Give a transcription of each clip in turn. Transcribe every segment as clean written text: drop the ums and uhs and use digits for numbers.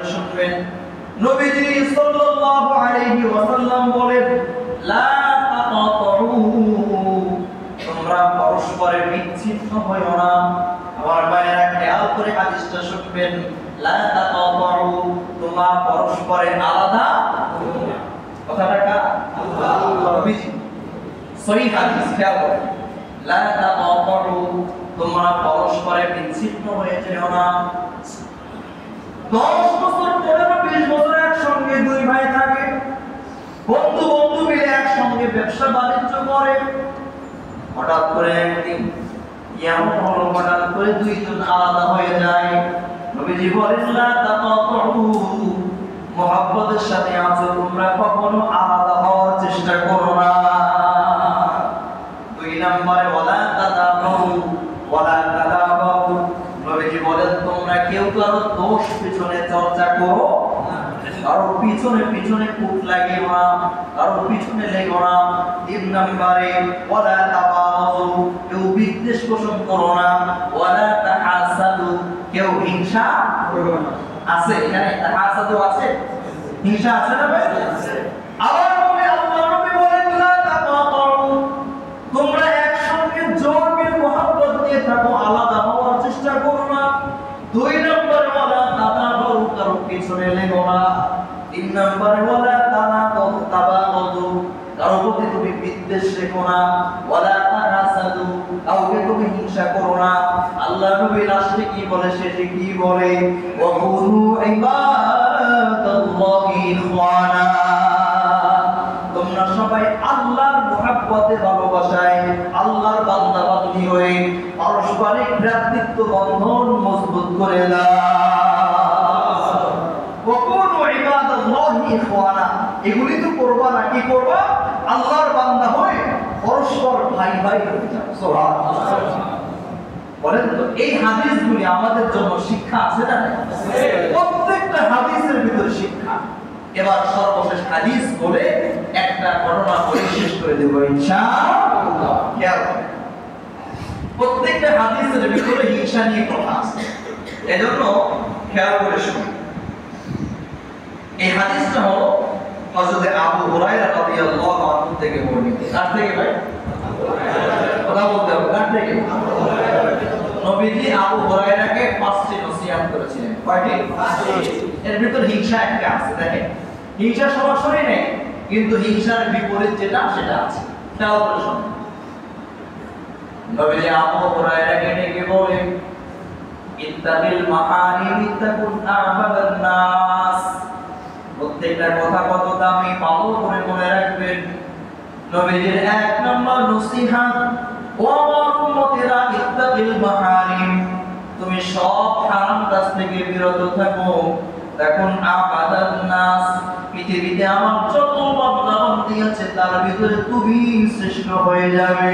করে শুনবেন। নবীজি সাল্লাল্লাহু আলাইহি ওয়াসাল্লাম বলেন, লা তাকাতু, তোমরা পরস্পরের বিচ্ছিন্ন হইও না। আমার ভাইয়েরা খেয়াল করে হাদিসটা শুনবেন, লা তাকাতু, তোমরা পরস্পরের আলাদা হইও না। কথাটা কার? আল্লাহ নবীজি সহিহ হাদিস, খেয়াল করেন, লা তাকাতু, তোমরা পরস্পরের বিচ্ছিন্ন হয়ে যেও না। 10 বছর 15-20 বছর একসঙ্গে দুই ভাই থাকে, বন্ধু মিলে একসঙ্গে ব্যবসা বাণিজ্য করে। হঠাৎ করে একদিন এমন হলো, হঠাৎ করে দুইজন আলাদা হয়ে যায়। নবীজি বলেন, লা তাকাতু, মুহাব্বতের সাথে আছো তোমরা, কখনো আলাদা হওয়ার চেষ্টা করো না। 2 নম্বরে ওয়ালা তাদাবু ওয়ালা তাদাবু, নবীজি বলেন তোমরা কেউ কারো দোষ পিছনে চর্চা করো না, কারো পিছনে কুট লাগিও না, কারো পিছনে লেগো না। 3 নম্বরে ওয়ালা তাবাগু, কেউ বিদ্বেষ পোষণ করো না। ওয়ালা তাহাসাদু, কেউ হিংসা করো না। আছে এখানে তাহাসাদু আছে, হিংসা আছে না ভাই? আবার আল্লাহ নবী বলেন, লা তাকাতু, তোমরা একসঙ্গে জোরবের মহব্বত দিয়ে থাকো, আলাদা হওয়ার চেষ্টা করো না। 2 নম্বর ওয়ালা তাদাবু, কারো পিছনে লেগো না। 3 নম্বর ওয়ালা তাবাগু, কারো প্রতি তুমি বিদ্বেষ রেখো না। ওয়ালা তাহাসাদু, কাউকে তুমি হিংসা করো না। আল্লাহ নবী লাস্টে কি বলে, শেষে কি বলে, ওয়া কুনু ইবাদাল্লাহি ইখওয়ানা, তোমরা সবাই আল্লাহর মুহাব্বতে ভালোবাসায় আল্লাহর বান্দা বান্দী হয়ে পারস্পরিক ভ্রাতৃত্ব বন্ধন মজবুত করে দাও। ওয়া কুনু ইবাদাল্লাহি ইখওয়ানা, এগুলি তো করবা না, কি করবা? আল্লাহর বান্দা হয়ে পরস্পর ভাই ভাই হয়ে যাও। সুবহানাল্লাহ। বলেন তো, এই হাদিসগুলি আমাদের জন্য শিক্ষা আছে না? প্রত্যেকটা হাদিসের ভিতরে শিক্ষা। এবার সর্বশেষ হাদিস বলে একটা ঘটনা বলে শেষ করে দেব ইনশাআল্লাহ। খেয়াল করুন, প্রত্যেকটা হাদিসের ভিতরে হিংসা নিয়ে কথা আছে, এজন্য খেয়াল করে শুনুন। এই হাদিসটা হলো হযরত আবু হুরায়রা রাদিয়াল্লাহু আনহু থেকে বর্ণিত। কার থেকে ভাই? কথা বলতে হবে, কার থেকে? নবীজি আবু হুরায়রাকে 5টি নসিহত করেছিলেন। কয়টি? 5টি। এর ভিতর হিংসা একটা আছে। দেখেন, হিংসা সরাসরি নেই, কিন্তু হিংসার বিপরীত যেটা সেটা আছে। খেয়াল করে শুনুন। নবীজি আবু হুরায়রাকে ডেকে বলেন, ইত্তাকিল মাহারিম তাকুন আ'বাদান নাস, প্রত্যেকটা কথা কত দামি, ভালো করে মনে রাখবেন। নবীজির 1 নম্বর নসিহত, ও আমার উম্মতেরা, ইত্তাকিল মাহারিম, তুমি সব হারাম কাজ থেকে বিরত থাকো। দেখুন আ'বাদান নাস, পৃথিবীতে আমার যত বান্দা বান্দি আছে তার ভিতরে তুমি শ্রেষ্ঠ হয়ে যাবে।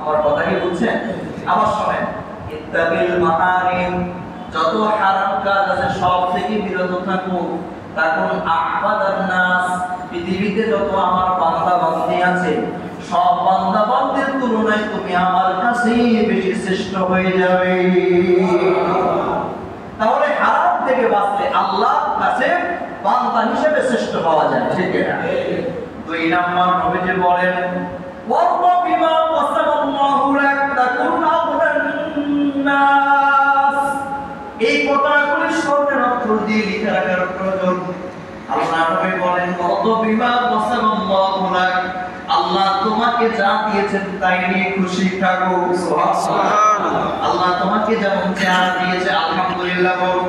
আমার কথা কি বুঝছেন? আবার শুনেন, ইত্তাকিল মাহারিম, যত হারাম কাজ আছে সব থেকে বিরত থাকো। তখন আ'বাদান নাস, পৃথিবীতে যত আমার বান্দা বান্দি আছে সব বান্দা বান্দির তুলনায় তুমি আমার কাছে বেশি শ্রেষ্ঠ হয়ে যাবে। তাহলে হারাম থেকে বাঁচলে আল্লাহর কাছে বান্দা হিসেবে শ্রেষ্ঠ হওয়া যায়, ঠিক না? 2 নম্বর নবীজি বলেন, ওয়াল্লাহ বিমা ওয়াসাবাল্লাহু লাক তাকুন আ'বাদান নাস, এই কথাগুলি স্বর্ণের অক্ষর দিয়ে লিখে রাখার প্রয়োজন। আল্লাহ নবী বলেন, কত বিমা ওয়াসাবাল্লাহু লাক, আল্লাহ তোমাকে যা দিয়েছেন তাই নিয়ে খুশি থাকো। সুবহানাল্লাহ। আল্লাহ তোমাকে যেমন চেহারা দিয়েছে আলহামদুলিল্লাহ বলো,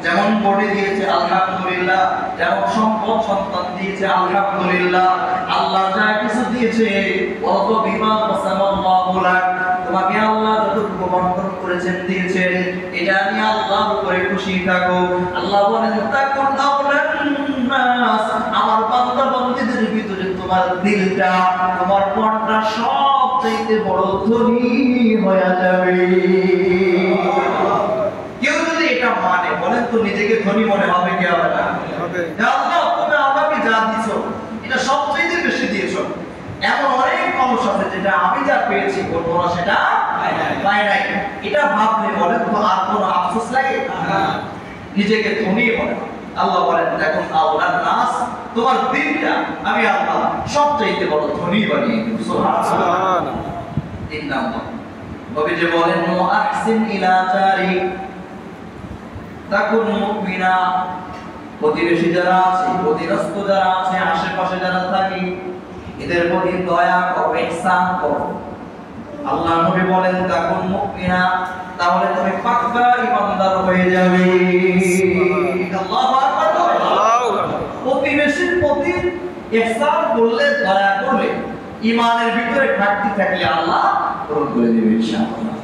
যেমন বডি দিয়েছে আলহামদুলিল্লাহ, যেমন সম্পদ সন্তান দিয়েছে আলহামদুলিল্লাহ। আল্লাহ যা কিছু দিয়েছে, কত বিমা ওয়াসাবাল্লাহু লাক, তোমাকে আল্লাহ যতটুকু বন্টন করেছেন দিয়েছেন, এটা নিয়ে আল্লাহর উপরে খুশি থাকো। আল্লাহ বলেন, তাকুন আ'বাদান নাস, আমার বান্দা বান্দীদের ভিতরে তোমার দিলটা, তোমার মনটা সবচেয়ে বড় ধনী হয়ে যাবে। কেউ যদি এটা মানে, বলেন তো নিজেকে ধনী মনে হবে কি হবে না? আল্লাহ তুমি আমাকে যা দিছো এটা সবচেয়ে বেশি দিয়েছো। এমন অনেক মানুষ আছে যেটা আমি যা পেয়েছি ওরা সেটা পায় নাই। এটা ভাবলে বলেন তো আর কোনো আফসোস লাগে? নিজেকে ধনী বলে আল্লাহ বলেন দেখুন আওলাদ নাস, তোমার দিনটা আমি আল্লাহ সবচাইতে বড় ধনী বানিয়ে দেব। সুবহানাল্লাহ। 3 নম্বর নবী যে বলেন মুআহসিন ইলা জারি তাকুন মুমিনা, প্রতিবেশী যারা আছে, অধীনস্থ যারা আছে, আশেপাশে যারা থাকে এদের প্রতি দয়া করো, ইহসান করো। আল্লাহ নবী বলেন তাকুন মুমিনা, তাহলে তুমি পাক্কা ইমানদার হয়ে যাবে। আল্লাহু আকবার। প্রতিবেশীর প্রতি ইহসান করলে, দয়া করলে, ইমানের ভিতরে ঘাটতি থাকলে আল্লাহ পূরণ করে দেবে ইনশাআল্লাহ।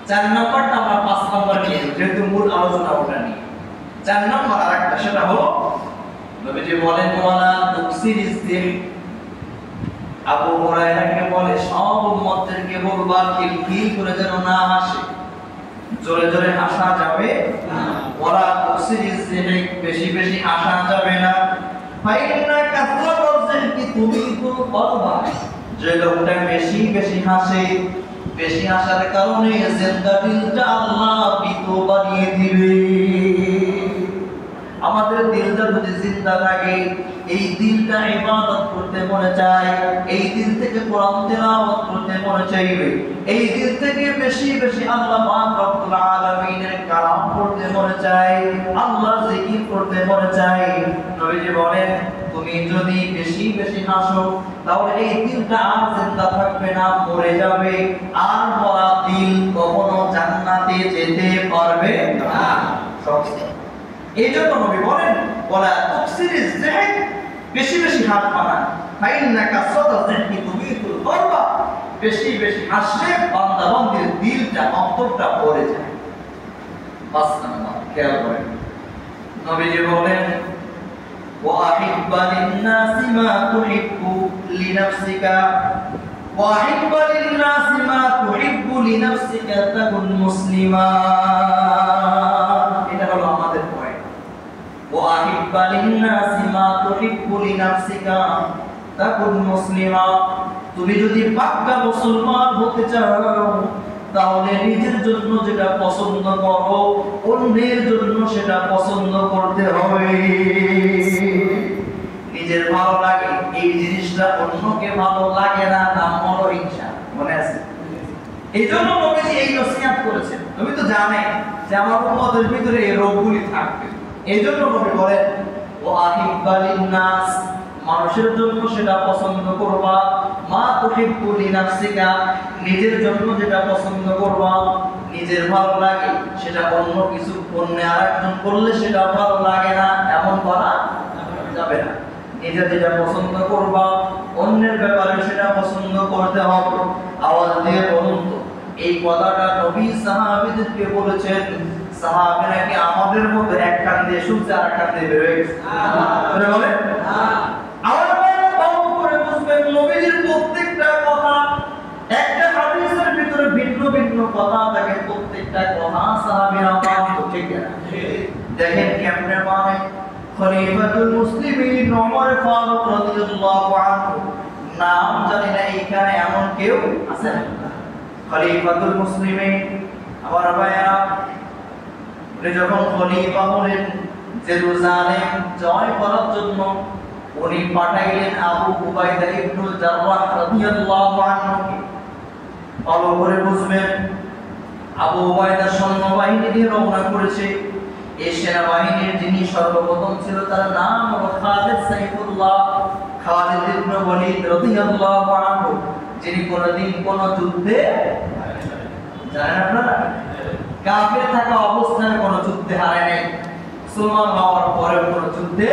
4 নম্বরটা আমরা 5 নম্বর নিয়ে, যেহেতু মূল আলোচনা ওটা নিয়ে 4 নম্বর আরেকটা, সেটা হলো নবীজি বলেন ওয়ালা তুকসিরিজ দিন। আবু হুরায়রাকে বলে সব উম্মতদেরকে বলবা খিলখিল করে যেন না হাসে, জোরে জোরে হাসা যাবে না। ওয়ালা তুকসিরিজ দিন, বেশি বেশি হাসা যাবে না। ফাইন্না কাসরাতুল যিহকি তুমিতু কলবা, যে লোকটা বেশি বেশি হাসে, বেশি হাসার কারণে জিন্দা দিলটা আল্লাহ মৃত বানিয়ে দিবে। আমাদের দিলটা যদি জিন্দা থাকে, এই দিলটা ইবাদত করতে মনে চায়, এই দিল থেকে কোরআন তেলাওয়াত করতে মনে চাইবে, এই দিল থেকে বেশি বেশি আল্লাহ পাক রব্বুল আলামিনের কালাম পড়তে মনে চায়, আল্লাহর জিকির করতে মনে চায়। নবীজি বলেন তুমি যদি বেশি বেশি হাসো তাহলে এই দিলটা আর জিন্দা থাকবে না, মরে যাবে। আর মরা দিল কখনো জান্নাতে যেতে পারবে না। এই জন্য নবী বলেন ওয়ালা তুকসিরিজ যিহক, বেশি বেশি হাসবা না। ফাইন্না কাসরাতুল যিহকি তুমিতুল কলবা, বেশি বেশি হাসলে বান্দা বান্দির দিলটা, অন্তরটা ভরে যায়। 5 নম্বর খেয়াল করেন নবীজি বলেন ওয়াহিব্বা লিন-নাসি মা তুহিব্বু লিনাফসিকা, ওয়াহিব্বা লিন-নাসি মা তুহিব্বু লিনাফসিকা তাকুন মুসলিমা। এটা হলো আমাদের পয়েন্ট। ওয়াহিব্বা লিন-নাসি মা তুহিব্বু লিনাফসিকা তাকুন মুসলিমা। তুমি যদি পাক্কা মুসলমান হতে চাও তাহলে নিজের জন্য যেটা পছন্দ করো, অন্যের জন্য সেটা পছন্দ করতে হবে। নিজের ভালো লাগে এই জিনিসটা অন্যকে ভালো লাগে না, নাম হলো হিংসা। মনে আছে? এই জন্য নবীজি এই নসিহত করেছেন। নবী তো জানেন যে আমার উম্মতের ভিতরে এই রোগগুলি থাকবে, এই জন্য নবী বলেন ওয়াহিব্বা লিন-নাস, মানুষের জন্য সেটা পছন্দ করবা, মা তুহিব্বু লিনাফসিকা, নিজের জন্য যেটা পছন্দ করবা। নিজের ভালো লাগে সেটা অন্য কিছু অন্য আরেকজন করলে সেটা ভালো লাগে না, এমন করা যাবে না। নিজের যেটা পছন্দ করবা, অন্যের ব্যাপারে সেটা পছন্দ করতে হবে। আওয়াজ দিয়ে বলুন তো এই কথাটা নবী সাহাবীদেরকে বলেছেন, সাহাবীরা কি আমাদের মতো এক কান দিয়ে শুনছে আর এক কান দিয়ে বের হয়ে গেছে? বলে বলে আমার বাইরে ভালো করে বুঝবেন নবীজির প্রত্যেকটা কথা, একটা হাদিসের ভিতরে ভিন্ন ভিন্ন কথা থাকে, প্রত্যেকটা কথা সাহাবীরা পাঠ ঠিক না। দেখেন কেমনে মানে খলিফাতুল মুসলিমিন ওমর ফারুক রাদিয়াল্লাহু আনহু, নাম জানি না এখানে এমন কেউ আছে? খলিফাতুল মুসলিমিন আমার ভাইরা, উনি যখন খলিফা হলেন জেরুজালেম জয় করার জন্য উনি পাঠাইলেন আবু উবাইদা ইবনুল জাররাহ রাদিয়াল্লাহু আনহু। ভালো করে বুঝবেন আবু উবাইদা সৈন্যবাহিনী নিয়ে রওনা করেছে। এই সেনাবাহিনীর যিনি সর্বপ্রথম ছিল তার নাম হলো খালিদ সাইফুল্লাহ, খালিদ ইবনে ওয়ালিদ রাদিয়াল্লাহু আনহু, যিনি কোনদিন কোন যুদ্ধে, জানেন আপনারা, কাফের থাকা অবস্থায় কোন যুদ্ধে হারে নাই, মুসলমান হওয়ার পরে কোন যুদ্ধে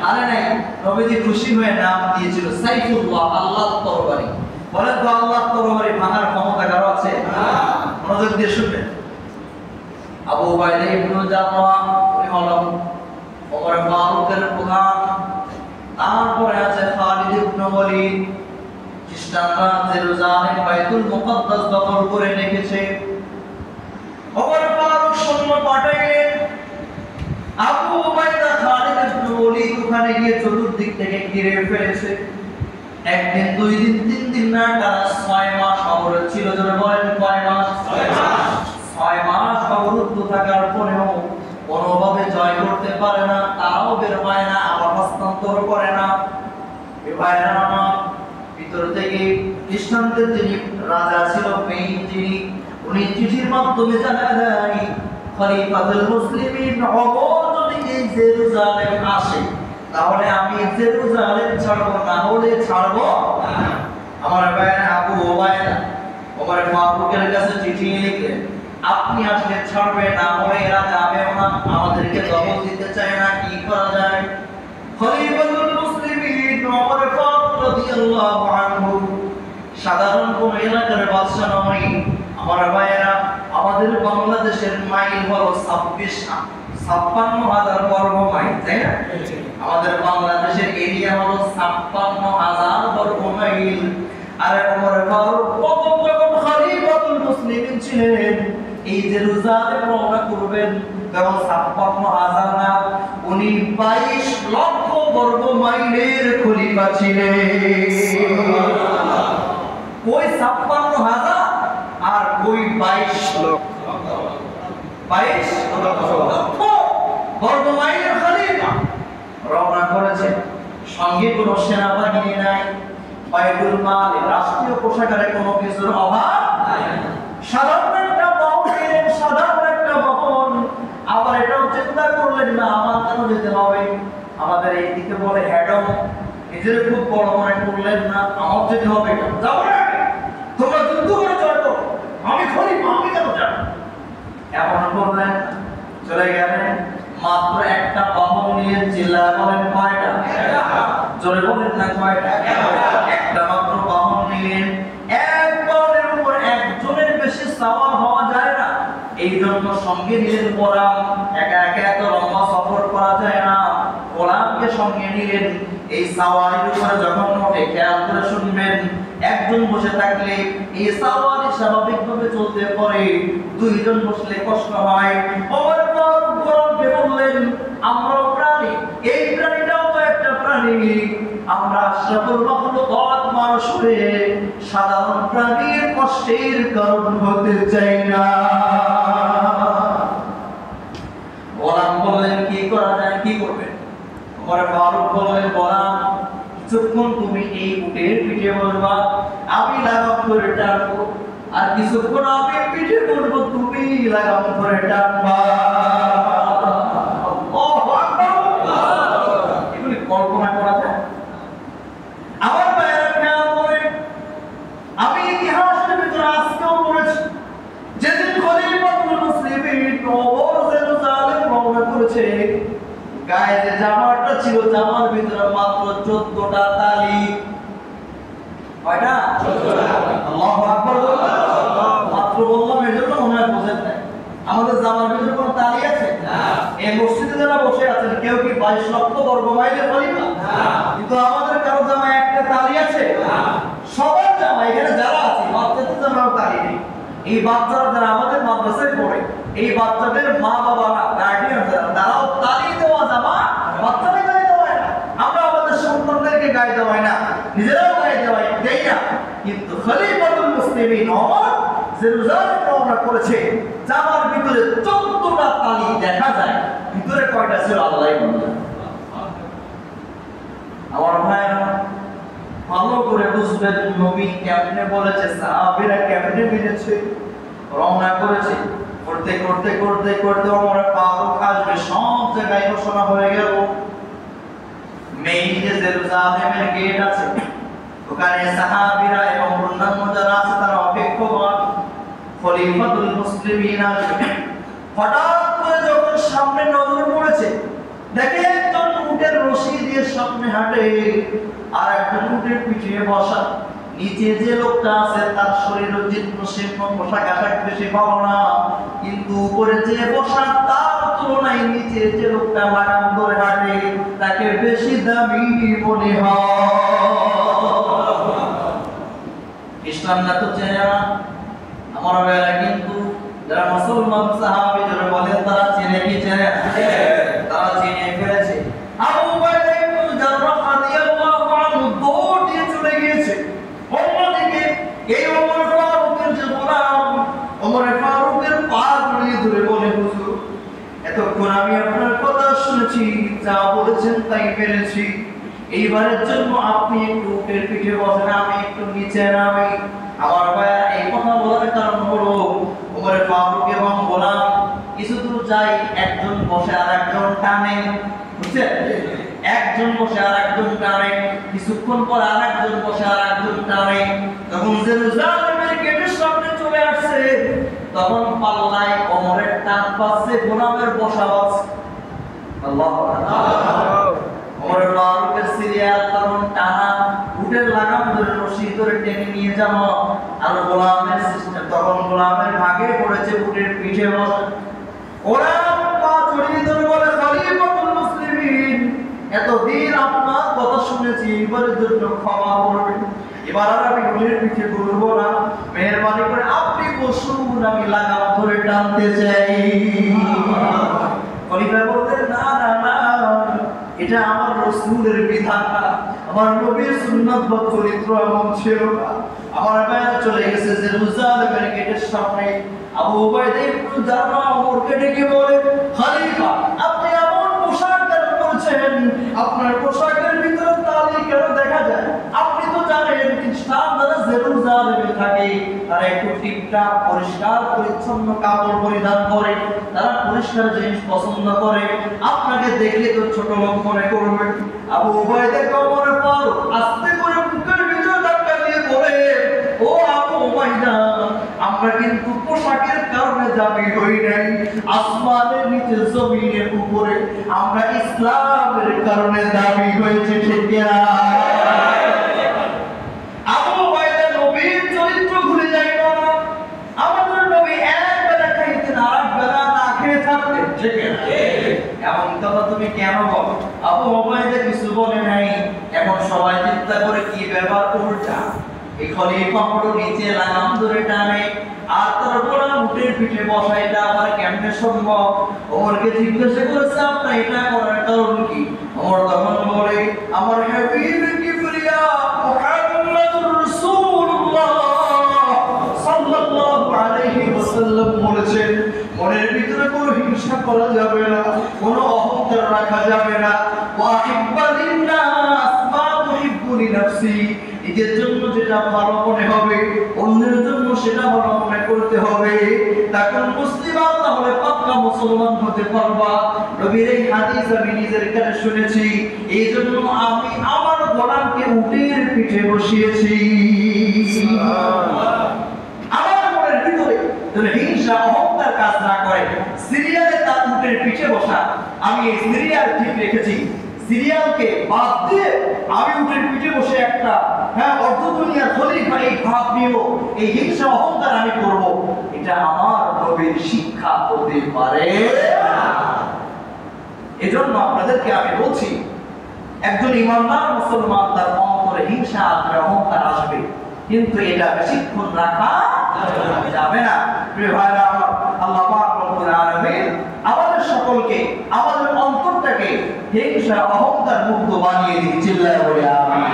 হারে নাই। নবীজি খুশি হয়ে নাম দিয়েছিল সাইফুল্লাহ, আল্লাহর তরবারি। বলেন তো আল্লাহর তরবারি ভাঙার ক্ষমতা কারো আছে? মনোযোগ দিয়ে শুনবেন। আবু উবাইদা ইবনুল জাররাহ উনি হলেন ওমর ফারুকের প্রধান। তারপরে আছে খালিদ ইবনে ওয়ালিদ। খ্রিস্টানরা জেরুজালেম বাইতুল মুকাদ্দাস দখল করে রেখেছে। ওমর ফারুক সৈন্য পাঠাইলেন, আবু উবাইদা খালিদ ইবনে ওয়ালিদ ওখানে গিয়ে চতুর্দিক থেকে ঘিরে ফেলেছে। একদিন, দুই দিন, 3 দিন না, তারা 6 মাস অবরোধ ছিল। জোরে বলেন কয় মাস? 6 মাস অবরুদ্ধ থাকার পরেও কোনোভাবে জয় করতে পারে না, তারাও বের হয় না, আবার হস্তান্তর করে না। এই ভাইরা আমার ভিতর থেকে খ্রিস্টানদের যিনি রাজা ছিল, মেইন যিনি, উনি চিঠির মাধ্যমে জানায় দেয় খলিফাতুল মুসলিমিন ওমর যদি এই জেরুজালেম আসে তাহলে আমি জেরুজালেম ছাড়বো, না হলে ছাড়বো না। আমার ভাইরা আবু ওবায়দা ওমর ফারুকের কাছে চিঠি লিখলেন, আপনি আসলে ছাড়বে, না হলে এরা যাবেও না, আমাদেরকে দখল দিতে চায় না, কি করা যায়? খলিফাতুল মুসলিমিন ওমর ফারুক রাদিয়াল্লাহু আনহু সাধারণ কোন এলাকার বাদশা নয়। আমার ভাইয়েরা, আমাদের বাংলাদেশের মাইল হলো 56,000 বর্গ মাইল, তাই না? আমাদের বাংলাদেশের এরিয়া হলো 56,000 বর্গ মাইল। আর ওমর ফারুক প্রথম যখন খলিফাতুল মুসলিমিন ছিলেন, এই জেরুজালেম রওনা করবেন, তখন 56,000 না, উনি 22 লক্ষ বর্গ মাইলের খলিফা ছিলেন। কই 56,000 আর কই 22 লক্ষ, 22 লক্ষ বর্গ মাইলের খলিফা রওনা করেছে। সঙ্গে কোনো সেনাবাহিনী নাই, বাইতুল মাল রাষ্ট্রীয় কোষাগারে কোনো কিছুর অভাব নাই, সাধারণ একটা বাহন নিলেন, সাধারণ একটা বাহন। আবার এটাও চিন্তা করলেন না আমার কেন যেতে হবে, আমাদের এই দিকে বলে হ্যাডম, নিজের খুব বড় মনে করলেন না, আমার যেতে হবে, যাবো না, তোমরা যুদ্ধ করে জয় করো, আমি খলিফা, আমি কেন যাব? এমন করলেন, চলে গেলেন। মাত্র একটা বাহন নিয়ে জেলা বলেন কয়টা? জোরে বলেন না কয়টা? একটা মাত্র বাহন নিলেন। এক বাহনের উপর একজনের বেশি সাওয়ার হওয়া যায় না, এই জন্য সঙ্গে নিলেন গোলাম। একা একা এত লম্বা সফর করা যায় না, গোলামকে সঙ্গে নিলেন। এই সাওয়ারির উপরে যখন ওঠে, খেয়াল করে শুনবেন, একজন বসে থাকলে এই সাওয়ারি স্বাভাবিকভাবে চলতে পারে, দুইজন বসলে কষ্ট হয়। ওমর ফারুক গোলামকে বললেন, আমরা প্রাণী, এই প্রাণীটাও তো একটা প্রাণী, আমরা আশরাফুল মাখলুকাত মানুষ হয়ে সাধারণ প্রাণীর কষ্টের কারণ হতে চাই না। গোলাম বললেন, কি করা যায়, কি করবেন? ওমর ফারুক বললেন, গোলাম কিছুক্ষণ তুমি এই উটের পিঠে বসবা, আমি লাগাম ধরে টানবো, আর কিছুক্ষণ আমি পিঠে বসবো, তুমি লাগাম ধরে টানবা। এগুলি কল্পনা করা যায়? আমার ভাইয়েরা খেয়াল করেন, আমি ইতিহাসের ভিতরে আজকেও পড়েছি, যেদিন খলিফাতুল মুসলিমিন ওমর জেরুজালেম রওনা করেছে, গায়ে যে জামাটা ছিল, জামার ভিতরে মাত্র 14টা তালি। কয়টা? 14টা। আল্লাহু আকবার। মাত্র বললাম, এজন্য মনে হয় বোঝেন নাই। আমাদের জামার ভিতরে কোনো তালি আছে? না। এই মসজিদে যারা বসে আছেন, কেউ কি 22 লক্ষ বর্গ মাইলের খলিফা? না। কিন্তু আমাদের কারো জামায় একটা তালি আছে? না। সবার জামা, এখানে যারা আছে, বাচ্চাদের জামাও তালি নেই। এই বাচ্চারা যারা আমাদের মাদ্রাসায় পড়ে, এই বাচ্চাদের মা বাবারা, গার্ডিয়ান যারা, তারাও তালি দেওয়া জামা বাচ্চাদের গায়ে দেওয়ায় না। আমরা আমাদের সন্তানদেরকে গায়ে দেওয়াই না, নিজেরাও গায়ে দেই না। কিন্তু খলিফাতুল মুসলিমিন ওমর জেরুজালেম রওনা করেছে, জামার ভিতরে 14টা তালি দেখা যায়, ভিতরে কয়টা ছিল আল্লাহই জানে। আমার ভাইরা ভালো করে বুঝবেন, নবী কেমনে বলেছে, সাহাবীরা কেমনে মেনেছে। রওনা করেছে, করতে করতে করতে করতে ওমর ফারুক আসবে, সব জায়গায় ঘোষণা হয়ে গেল। মেইন যে জেরুজালেমের গেট আছে, ওখানে সাহাবীরা এবং অন্যান্য যারা আছে তারা অপেক্ষমান, খলিফাতুল মুসলিমিন আসবে। হঠাৎ করে যখন সামনে নজর পড়েছে, দেখে একজন উটের রশি দিয়ে সামনে হাঁটে, আর একজন উটের পিঠে বসা। নিচে যে লোকটা আছে তার শরীর জীর্ণ শীর্ণ, পোশাক আশাক বেশি ভালো না, কিন্তু উপরে যে বসা তার তুলনায় নিচে যে লোকটা লাগাম ধরে হাঁটে তাকে বেশি দামি মনে হয়। ইসলামটা তো চেনে না আমার বেলা, কিন্তু যারা মুসলমান সাহাবী যারা বলেন তারা চেনে কি চেনে না? তারা চিনে ফেলেছে। আবু উবাইদা ইবনে জাররাহ রাদিয়াল্লাহু আনহু দৌড় দিয়ে চলে গিয়েছে, অন্যদিকে এতক্ষণ আমি আপনার কথা শুনেছি, যা বলেছেন তাই মেনেছি। এইবারের জন্য আপনি একটু উটের পিঠে বসেন, আমি একটু নিচে নামি। আমার ভাইয়া, এই কথা বলার কারণ হলো ওমর ফারুক এবং গোলাম কিছু দূর যাই, একজন বসে আর একজন টানে, বুঝছেন? একজন বসে আর একজন টানে, কিছুক্ষণ পর আর একজন বসে আর একজন টানে। তখন জেরুজালেমের গেটের সামনে চলে আসছে, তখন পাল্লায় ওমরের টান পাচ্ছে, গোলামের বসা পাচ্ছে। আল্লাহু আকবার। ওমর ফারুকের সিরিয়াল তখন টানা, উটের লাগাম ধরে রশি ধরে টেনে নিয়ে যাওয়া, আর গোলামের সিস্টেম তখন গোলামের ভাগে পড়েছে উটের পিঠে বসা। ওরা পা জড়িয়ে ধরে বলে, খলিফাতুল মুসলিমিন, এতদিন আপনার কথা শুনেছি, এবারের জন্য ক্ষমা করবেন, এবার আর আমি উটের পিঠে বলবো না, মেহেরবানি করে আপনি বসুন, আমি লাগাম ধরে টানতে চাই। খলিফা বললেন, না না না, এটা আমার রাসূলের বিধান না, আমার নবীর সুন্নাত বা চরিত্র এমন ছিল না। আমার বায়াত চলে গেছে জেরুজালেমের গেটের সামনে। আবু উবাইদা ইবনে জাররাহ ওমরকে ডেকে বলে, খলিফা, আপনি এমন পোশাক কেন পরছেন? আপনার পোশাকের ভিতরে তালি কেন দেখা যায়? আপনি তো জানেন খ্রিস্টান যারা জেরুজালেমে থাকে তারা একটু টিপটাপ পরিষ্কার পরিচ্ছন্ন কাপড় পরিধান করে, তারা পরিষ্কার জিনিস পছন্দ করে, আপনাকে দেখলে তো ছোট লোক মনে করবে। আবু উবাইদা ওমর ফারুক আস্তে করে বুকের ভিতর ধাক্কা দিয়ে বলে, ও আবু উবাইদা, আমরা কিন্তু পোশাকের কারণে দাবি হই নাই, আসমানের নিচে জমিনের উপরে আমরা ইসলামের কারণে দাবি হয়েছে, ঠিক না? আবু উবাইদা নবীর চরিত্র ভুলে যায় না। আমাদের নবী এক বেলা খাইতেন, আর এক বেলা না খেয়ে থাকতেন, ঠিক না? এমন কথা তুমি কেন বলো? আবু উবাইদা কিছু বলে নাই। এখন সবাই চিন্তা করে কি ব্যাপার, উল্টা এই খলিফা হলো নিচে লাগাম ধরে টানে, আর তার গোলাম উটের পিঠে বসা, এটা আবার কেমনে সম্ভব? ওমরকে জিজ্ঞাসা করেছে, আপনার এটা করার কারণ কি? ওমর তখন বলে, আমার হাবিব কিবরিয়া মুহাম্মদুর রাসূলুল্লাহ সাল্লাল্লাহু আলাইহি ওয়াসাল্লাম বলেছেন, মনের ভিতরে কোনো হিংসা করা যাবে না, কোনো অহংকার রাখা যাবে না। ওয়াহিব্বা লিন-নাস মা তুহিব্বু লিনাফসি, নিজের জন্য যেটা ভালো মনে হবে অন্যের জন্য সেটা ভালো মনে করতে হবে। তখন মুসলিম তাহলে পাক্কা মুসলমান হতে পারবা। নবীর এই হাদিস আমি নিজের কানে শুনেছি, এই জন্য আমি আমার গোলামকে উটের পিঠে বসিয়েছি। আমার মনের ভিতরে যেন হিংসা অহংকার কাজ না করে, সিরিয়ালে তার উটের পিঠে বসা, আমি এই সিরিয়াল ঠিক রেখেছি। সিরিয়ালকে বাদ দিয়ে আমি উটের পিঠে বসে একটা অর্ধ দুনিয়ার খলিফা এই ভাব নিয়েও এই হিংসা অহংকার আমি করব, এটা আমার নবীর শিক্ষা হতে পারে না। এজন্য আপনাদেরকে আমি বলছি, একজন ইমানদার মুসলমান তার অন্তরে হিংসা আসবে, অহংকার আসবে, কিন্তু এটা বেশিক্ষণ রাখা যাবে না। প্রিয় ভাইরা আমার, আল্লাহ পাক রব্বুল আলামিন আমাদের সকলকে, আমাদের অন্তরটাকে হিংসা অহংকার মুক্ত বানিয়ে দিন, চিল্লায় বলে আমিন।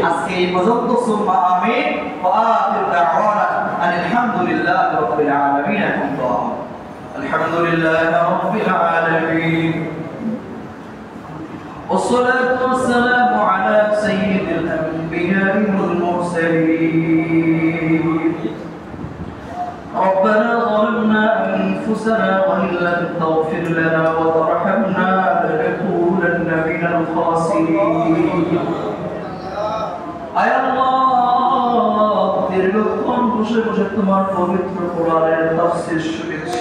আজকে এই পর্যন্ত, সুম্মা আমিন। ওয়া আখিরু দাওয়ানা আলহামদুলিল্লাহি রাব্বিল আলামিন। আলহামদুলিল্লাহি রাব্বিল আলামিন। والصلاة والسلام على سيد الأنبياء والمرسلين. ربنا ظلمنا أنفسنا وإن لم تغفر لنا وترحمنا لنكونن من الخاسرين. আয় আল্লাহ, দীর্ঘক্ষণ বসে বসে তোমার পবিত্র কোরআনের তাফসীর শুনেছি।